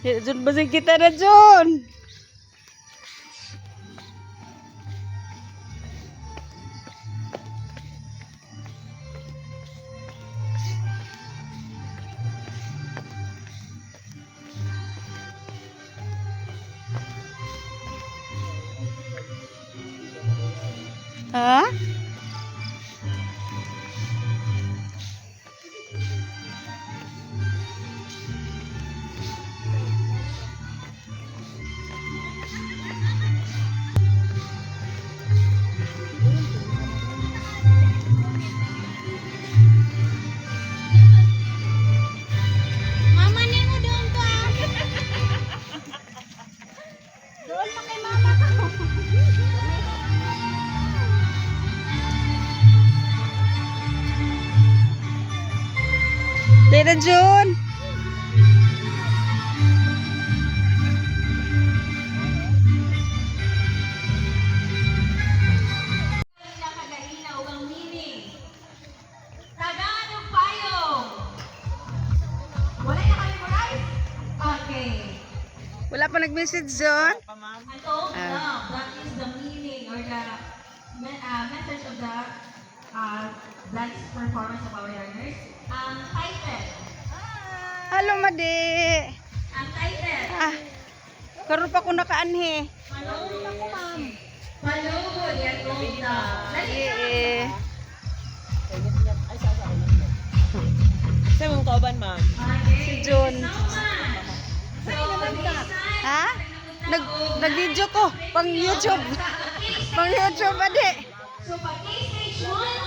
Jun, basig kita na, Jun. Ha? Mama nemo doon to ah. Doon pa kay mama ko. Tira, Jun. Nakagaina ug ang meaning. Tagalog payong. Wala na kami memorize? Okay. Wala pa nag-message, Jun. An old love, that is the meaning or the message of the dance performance of our learners. Ang title. Hello, Madi. Ang title. Ah, karon pa ko nakaanhe. Palugod ako, ma'am. Palugod, yan old love. Dali na. Eh, Sa mong kauban, ma'am. Okay. Jun. So much. So, this time, Ha? Nag-video ko. Pang YouTube. Pang YouTube, Madi. so pag stage 1,